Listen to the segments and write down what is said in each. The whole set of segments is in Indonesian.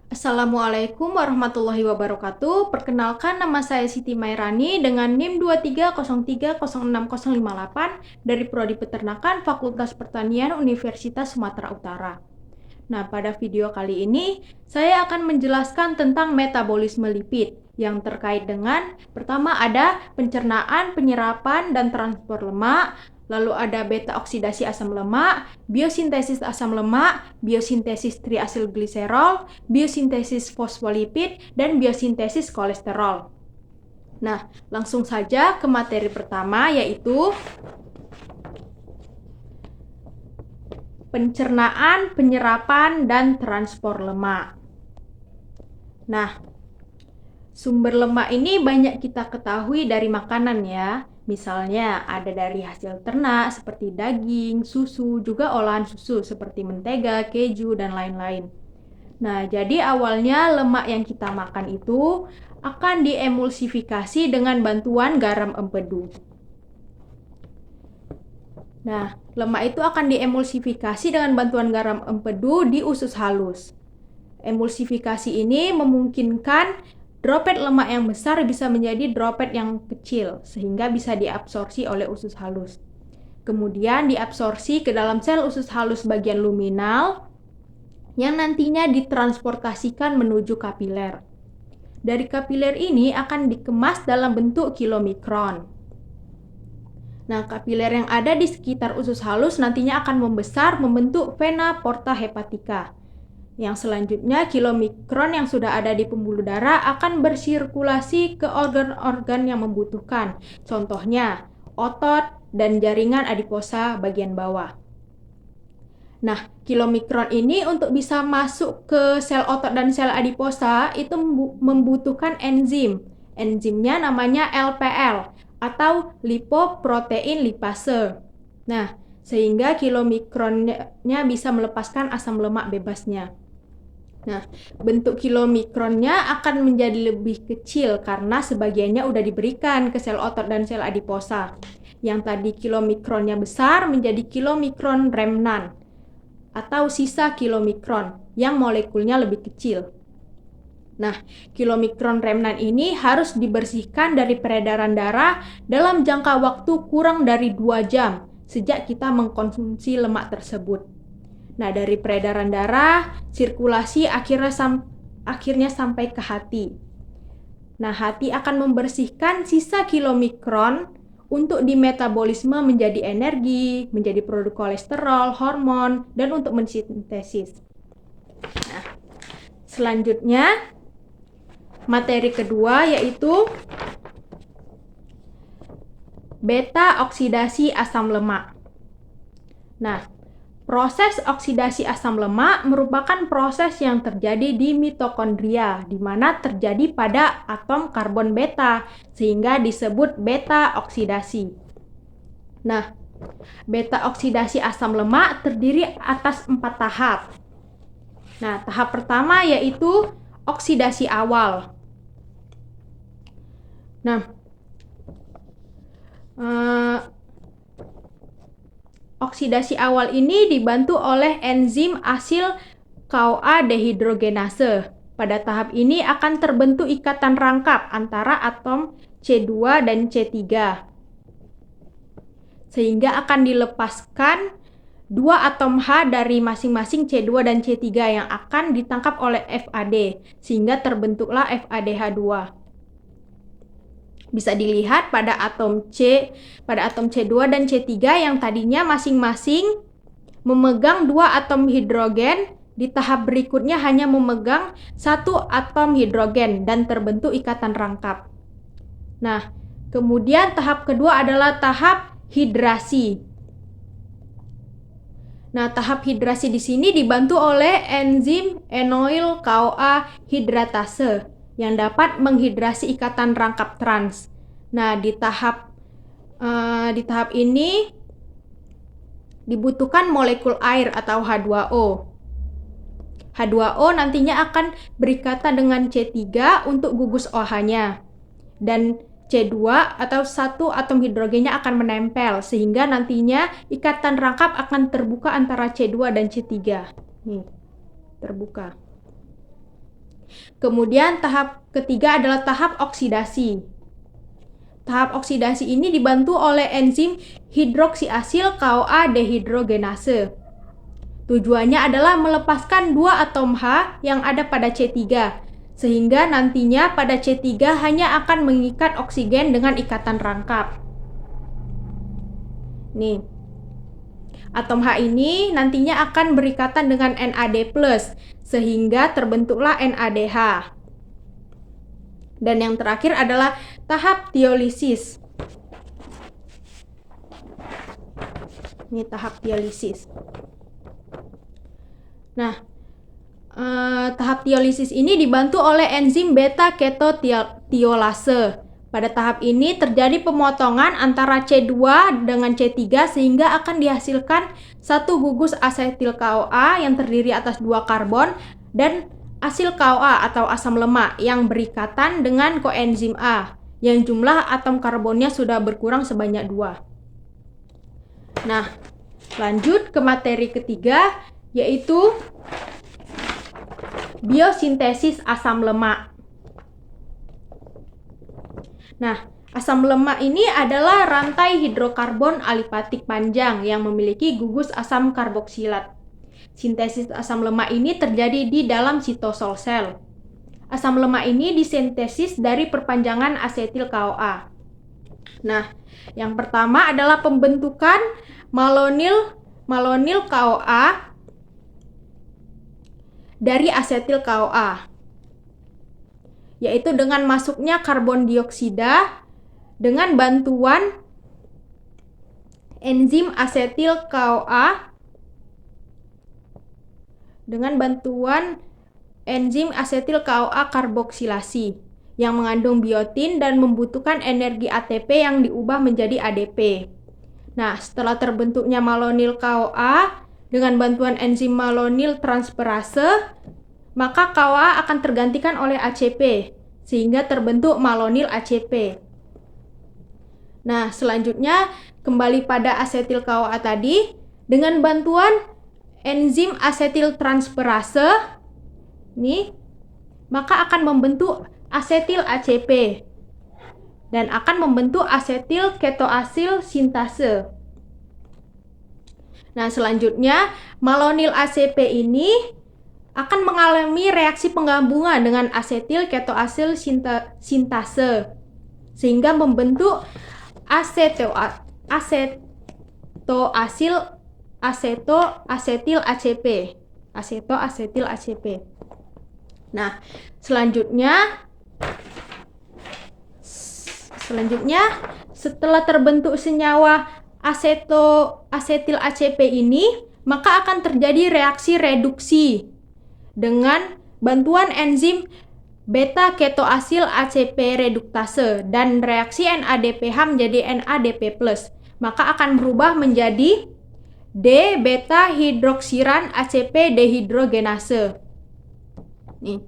Assalamualaikum warahmatullahi wabarakatuh. Perkenalkan, nama saya Siti Mairani dengan NIM 2303060058 dari Prodi Peternakan Fakultas Pertanian Universitas Sumatera Utara. Nah, pada video kali ini saya akan menjelaskan tentang metabolisme lipid yang terkait dengan pertama ada pencernaan, penyerapan, dan transport lemak, lalu ada beta oksidasi asam lemak, biosintesis asam lemak, biosintesis triasilgliserol, biosintesis fosfolipid, dan biosintesis kolesterol. Nah, langsung saja ke materi pertama, yaitu pencernaan, penyerapan, dan transport lemak. Nah, sumber lemak ini banyak kita ketahui dari makanan ya. Misalnya ada dari hasil ternak seperti daging, susu, juga olahan susu seperti mentega, keju, dan lain-lain. Nah, jadi awalnya lemak yang kita makan itu akan diemulsifikasi dengan bantuan garam empedu. Nah, lemak itu akan diemulsifikasi dengan bantuan garam empedu di usus halus. Emulsifikasi ini memungkinkan droplet lemak yang besar bisa menjadi droplet yang kecil, sehingga bisa diabsorpsi oleh usus halus. Kemudian diabsorpsi ke dalam sel usus halus bagian luminal, yang nantinya ditransportasikan menuju kapiler. Dari kapiler ini akan dikemas dalam bentuk kilomikron. Nah, kapiler yang ada di sekitar usus halus nantinya akan membesar membentuk vena porta hepatica. Yang selanjutnya, kilomikron yang sudah ada di pembuluh darah akan bersirkulasi ke organ-organ yang membutuhkan. Contohnya, otot dan jaringan adiposa bagian bawah. Nah, kilomikron ini untuk bisa masuk ke sel otot dan sel adiposa itu membutuhkan enzim. Enzimnya namanya LPL atau lipoprotein lipase. Nah, sehingga kilomikronnya bisa melepaskan asam lemak bebasnya. Nah, bentuk kilomikronnya akan menjadi lebih kecil karena sebagiannya udah diberikan ke sel otot dan sel adiposa. Yang tadi kilomikronnya besar menjadi kilomikron remnan atau sisa kilomikron yang molekulnya lebih kecil. Nah, kilomikron remnan ini harus dibersihkan dari peredaran darah dalam jangka waktu kurang dari 2 jam sejak kita mengkonsumsi lemak tersebut. Nah, dari peredaran darah, sirkulasi akhirnya sampai ke hati. Nah, hati akan membersihkan sisa kilomikron untuk dimetabolisme menjadi energi, menjadi produk kolesterol, hormon, dan untuk mensintesis. Nah, selanjutnya, materi kedua yaitu beta oksidasi asam lemak. Nah, proses oksidasi asam lemak merupakan proses yang terjadi di mitokondria, di mana terjadi pada atom karbon beta, sehingga disebut beta oksidasi. Nah, beta oksidasi asam lemak terdiri atas 4 tahap. Nah, tahap pertama yaitu oksidasi awal. Nah, oksidasi awal ini dibantu oleh enzim asil CoA dehidrogenase. Pada tahap ini akan terbentuk ikatan rangkap antara atom C2 dan C3. Sehingga akan dilepaskan 2 atom H dari masing-masing C2 dan C3 yang akan ditangkap oleh FAD, sehingga terbentuklah FADH2. Bisa dilihat pada atom C2 dan C3 yang tadinya masing-masing memegang 2 atom hidrogen, di tahap berikutnya hanya memegang 1 atom hidrogen dan terbentuk ikatan rangkap. Nah, kemudian tahap kedua adalah tahap hidrasi. Nah, tahap hidrasi di sini dibantu oleh enzim enoyl CoA hidratase yang dapat menghidrasi ikatan rangkap trans. Nah, di tahap ini dibutuhkan molekul air atau H2O. H2O nantinya akan berikatan dengan C3 untuk gugus OH-nya. Dan C2 atau 1 atom hidrogennya akan menempel, sehingga nantinya ikatan rangkap akan terbuka antara C2 dan C3. Nih, terbuka. Kemudian tahap ketiga adalah tahap oksidasi. Tahap oksidasi ini dibantu oleh enzim hidroksiasil CoA dehidrogenase. Tujuannya adalah melepaskan dua atom H yang ada pada C3, sehingga nantinya pada C3 hanya akan mengikat oksigen dengan ikatan rangkap. Nih, atom H ini nantinya akan berikatan dengan NAD+, sehingga terbentuklah NADH. Dan yang terakhir adalah tahap tiolisis. Ini tahap tiolisis. Nah, tahap tiolisis ini dibantu oleh enzim beta ketotiolase. Pada tahap ini terjadi pemotongan antara C2 dengan C3 sehingga akan dihasilkan satu gugus asetil CoA yang terdiri atas 2 karbon dan asil CoA atau asam lemak yang berikatan dengan koenzim A yang jumlah atom karbonnya sudah berkurang sebanyak 2. Nah, lanjut ke materi ketiga, yaitu biosintesis asam lemak. Nah, asam lemak ini adalah rantai hidrokarbon alipatik panjang yang memiliki gugus asam karboksilat. Sintesis asam lemak ini terjadi di dalam sitosol sel. Asam lemak ini disintesis dari perpanjangan asetil CoA. Nah, yang pertama adalah pembentukan malonil CoA dari asetil CoA, yaitu dengan masuknya karbon dioksida dengan bantuan enzim asetil CoA karboksilasi yang mengandung biotin dan membutuhkan energi ATP yang diubah menjadi ADP. Nah, setelah terbentuknya malonil CoA dengan bantuan enzim malonil transferase, maka CoA akan tergantikan oleh ACP sehingga terbentuk malonil ACP. Nah, selanjutnya kembali pada asetil CoA tadi, dengan bantuan enzim asetil transferase nih, maka akan membentuk asetil ACP dan akan membentuk asetil ketoasil sintase. Nah, selanjutnya malonil ACP ini akan mengalami reaksi penggabungan dengan asetil ketoasil sintase sehingga membentuk asetil asetoasetil ACP. Nah, selanjutnya setelah terbentuk senyawa asetil ACP ini, maka akan terjadi reaksi reduksi dengan bantuan enzim beta ketoasil ACP reduktase dan reaksi NADPH menjadi NADP+, maka akan berubah menjadi D-beta hidroksiran ACP dehidrogenase. Nih.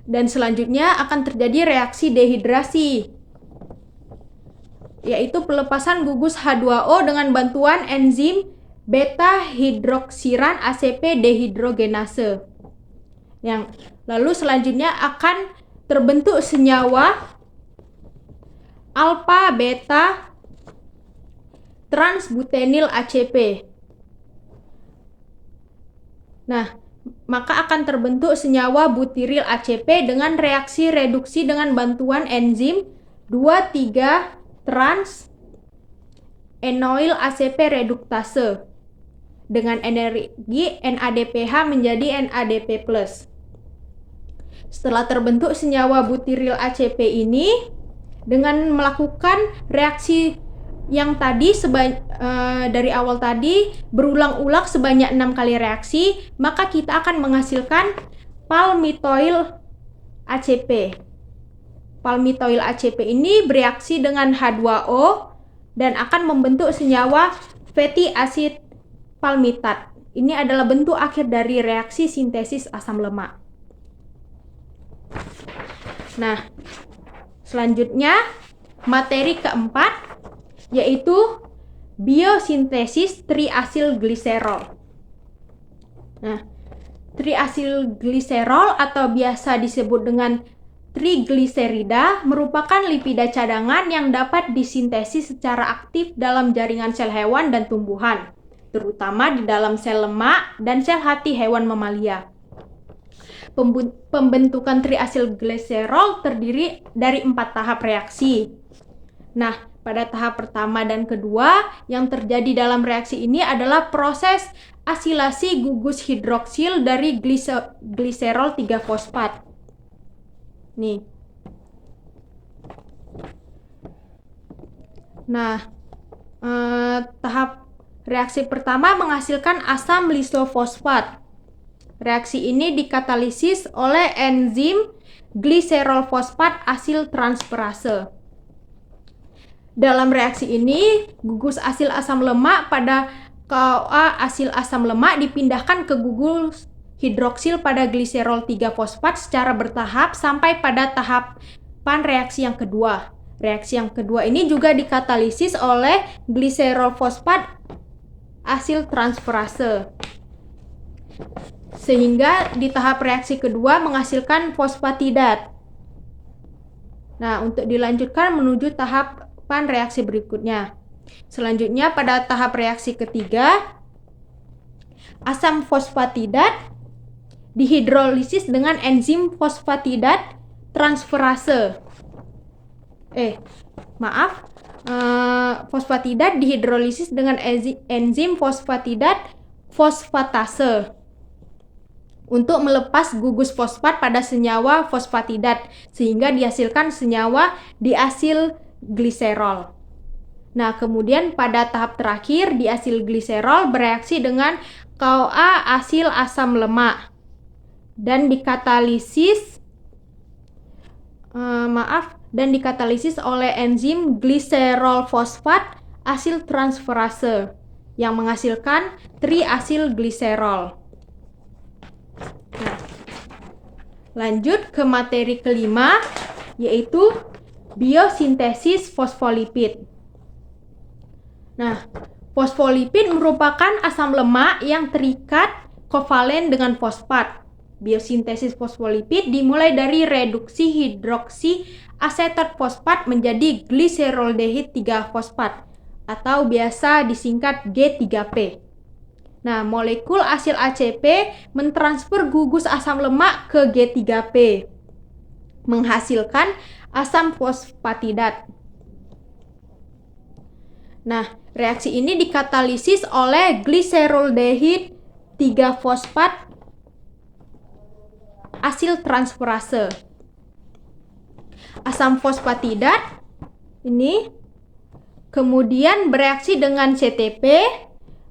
Dan selanjutnya akan terjadi reaksi dehidrasi, yaitu pelepasan gugus H2O dengan bantuan enzim beta hidroksiran ACP dehidrogenase. Yang lalu selanjutnya akan terbentuk senyawa alpha beta transbutenil ACP. Nah, maka akan terbentuk senyawa butiril ACP dengan reaksi reduksi dengan bantuan enzim 2,3 trans enoil ACP reduktase dengan energi NADPH menjadi NADP+. Setelah terbentuk senyawa butiril ACP ini, dengan melakukan reaksi yang tadi dari awal tadi berulang-ulang sebanyak 6 kali reaksi, maka kita akan menghasilkan palmitoil ACP. Palmitoil ACP ini bereaksi dengan H2O dan akan membentuk senyawa fatty acid palmitat. Ini adalah bentuk akhir dari reaksi sintesis asam lemak. Nah, selanjutnya materi keempat yaitu biosintesis triasil gliserol. Nah, triasilgliserol atau biasa disebut dengan trigliserida merupakan lipida cadangan yang dapat disintesis secara aktif dalam jaringan sel hewan dan tumbuhan, terutama di dalam sel lemak dan sel hati hewan mamalia. Pembentukan triasilgliserol terdiri dari 4 tahap reaksi. Nah, pada tahap pertama dan kedua yang terjadi dalam reaksi ini adalah proses asilasi gugus hidroksil dari gliserol 3-fosfat. Nih. Nah, tahap reaksi pertama menghasilkan asam lisofosfat. Reaksi ini dikatalisis oleh enzim gliserol fosfat asil transferase. Dalam reaksi ini, gugus asil asam lemak pada KOA asil asam lemak dipindahkan ke gugus hidroksil pada gliserol 3-fosfat secara bertahap sampai pada tahapan reaksi yang kedua. Reaksi yang kedua ini juga dikatalisis oleh gliserol fosfat asil transferase. Sehingga di tahap reaksi kedua menghasilkan fosfatidat. Nah, untuk dilanjutkan menuju tahapan reaksi berikutnya. Selanjutnya pada tahap reaksi ketiga, asam fosfatidat dihidrolisis dengan enzim fosfatidat transferase. Fosfatidat dihidrolisis dengan enzim fosfatidat fosfatase untuk melepas gugus fosfat pada senyawa fosfatidat sehingga dihasilkan senyawa diasilgliserol. Nah, kemudian pada tahap terakhir diasilgliserol bereaksi dengan KOA asil asam lemak dan dikatalisis oleh enzim gliserol fosfat asil transferase yang menghasilkan triasilgliserol. Nah, lanjut ke materi kelima, yaitu biosintesis fosfolipid. Nah, fosfolipid merupakan asam lemak yang terikat kovalen dengan fosfat. Biosintesis fosfolipid dimulai dari reduksi hidroksi asetat fosfat menjadi gliseroldehid 3-fosfat atau biasa disingkat G3P. Nah, molekul asil ACP mentransfer gugus asam lemak ke G3P, menghasilkan asam fosfatidat. Nah, reaksi ini dikatalisis oleh gliseroldehid 3-fosfat asil transferase. Asam fosfatidat ini kemudian bereaksi dengan CTP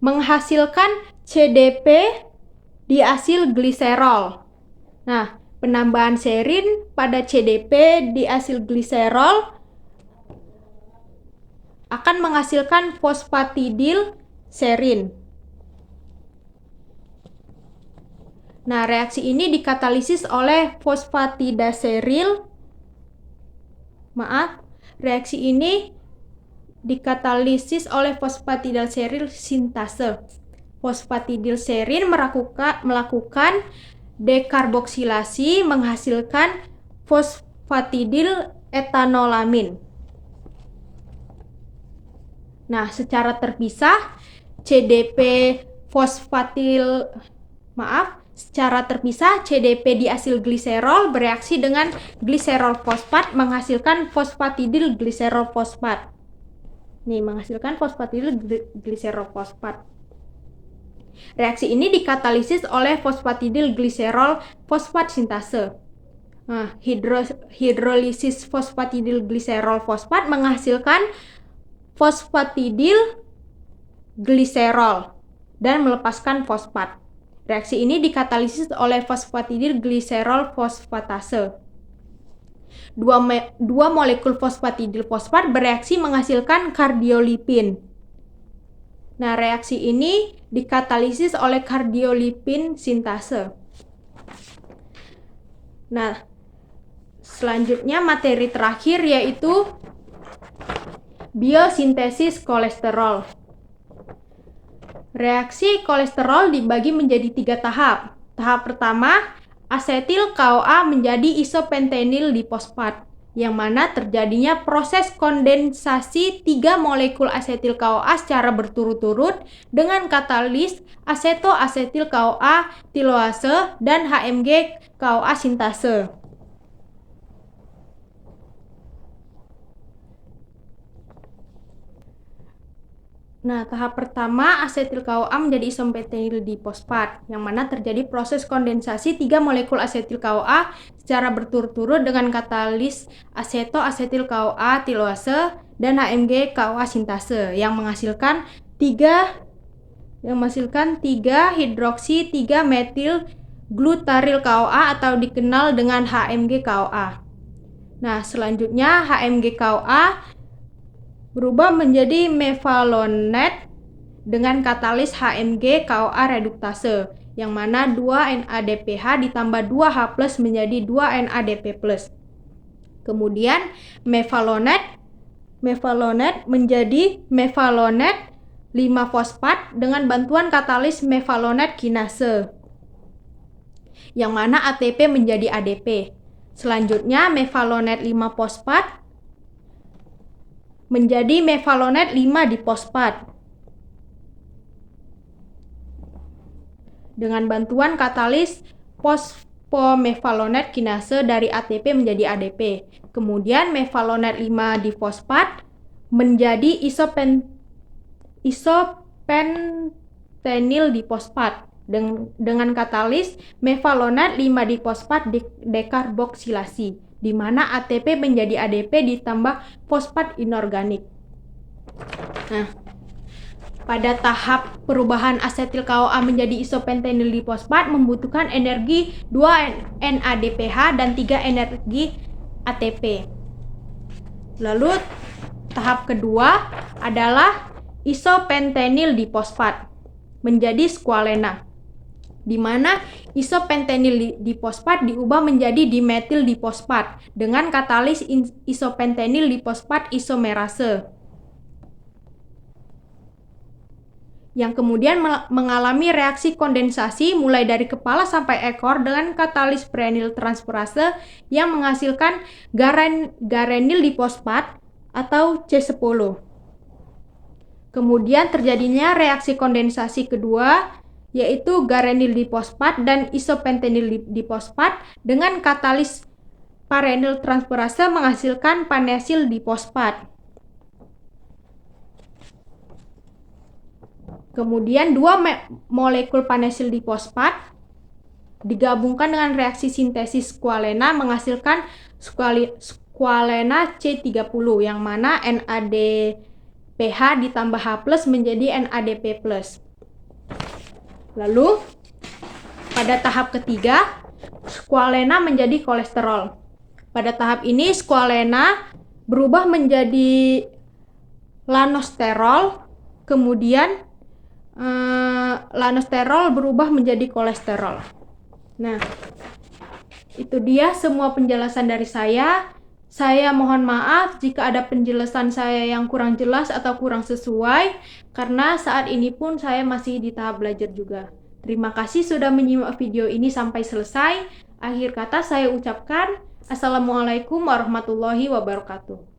menghasilkan CDP diasilgliserol. Nah, penambahan serin pada CDP diasilgliserol akan menghasilkan fosfatidil serin. Nah, reaksi ini dikatalisis oleh fosfatidaseril. Reaksi ini dikatalisis oleh fosfatidilseril sintase. Fosfatidilserin melakukan dekarboksilasi menghasilkan fosfatidil etanolamin. Nah, secara terpisah CDP diasilgliserol bereaksi dengan gliserol fosfat menghasilkan fosfatidil gliserol fosfat. Menghasilkan fosfatidil gliserol fosfat. Reaksi ini dikatalisis oleh fosfatidil gliserol fosfat sintase. Nah, hidrolisis fosfatidil gliserol fosfat menghasilkan fosfatidil gliserol dan melepaskan fosfat. Reaksi ini dikatalisis oleh fosfatidil gliserol fosfatase. Dua molekul fosfatidil fosfat bereaksi menghasilkan kardiolipin. Nah, reaksi ini dikatalisis oleh kardiolipin sintase. Nah, selanjutnya materi terakhir yaitu biosintesis kolesterol. Reaksi kolesterol dibagi menjadi 3 tahap. Tahap pertama, asetil KOA menjadi isopentenyl difosfat, yang mana terjadinya proses kondensasi 3 molekul asetil KOA secara berturut-turut dengan katalis asetoasetil KOA tiloase dan HMG KOA sintase. Nah, tahap pertama asetil KOA menjadi isopentenyl difosfat, yang mana terjadi proses kondensasi 3 molekul asetil KOA secara berturut-turut dengan katalis asetoasetil KOA tiloase dan HMG KOA sintase yang menghasilkan 3 hidroksi 3 metil glutaryl KOA atau dikenal dengan HMG KOA. Nah, selanjutnya HMG KOA berubah menjadi mevalonate dengan katalis HMG KOA reduktase, yang mana 2 NADPH ditambah 2H+ menjadi 2 NADP+. Kemudian mevalonate menjadi mevalonate 5-fosfat dengan bantuan katalis mevalonate kinase, yang mana ATP menjadi ADP. Selanjutnya mevalonate 5-fosfat menjadi mevalonate 5-difosfat dengan bantuan katalis fosfomevalonate kinase dari ATP menjadi ADP. Kemudian mevalonate 5-difosfat menjadi isopentenyl difosfat dengan katalis mevalonate 5-difosfat dekarboksilasi, di mana ATP menjadi ADP ditambah fosfat inorganik. Nah, pada tahap perubahan asetil KOA menjadi isopentenyl difosfat membutuhkan energi 2 NADPH dan 3 energi ATP. Lalu tahap kedua adalah isopentenyl difosfat menjadi squalena, di mana isopentenyl difosfat diubah menjadi dimetil difosfat dengan katalis isopentenyl difosfat isomerase, yang kemudian mengalami reaksi kondensasi mulai dari kepala sampai ekor dengan katalis prenyl transferase yang menghasilkan garenyl difosfat atau C10. Kemudian terjadinya reaksi kondensasi kedua, yaitu garenyl difosfat dan isopentenyl difosfat dengan katalis parenyl transferase menghasilkan panesil difosfat. Kemudian 2 molekul panesil difosfat digabungkan dengan reaksi sintesis squalena menghasilkan squalena C30, yang mana NADPH ditambah H+ menjadi NADP+. Lalu pada tahap ketiga, squalena menjadi kolesterol. Pada tahap ini squalena berubah menjadi lanosterol, kemudian lanosterol berubah menjadi kolesterol. Nah, itu dia semua penjelasan dari saya. Saya mohon maaf jika ada penjelasan saya yang kurang jelas atau kurang sesuai, karena saat ini pun saya masih di tahap belajar juga. Terima kasih sudah menyimak video ini sampai selesai. Akhir kata saya ucapkan Assalamualaikum warahmatullahi wabarakatuh.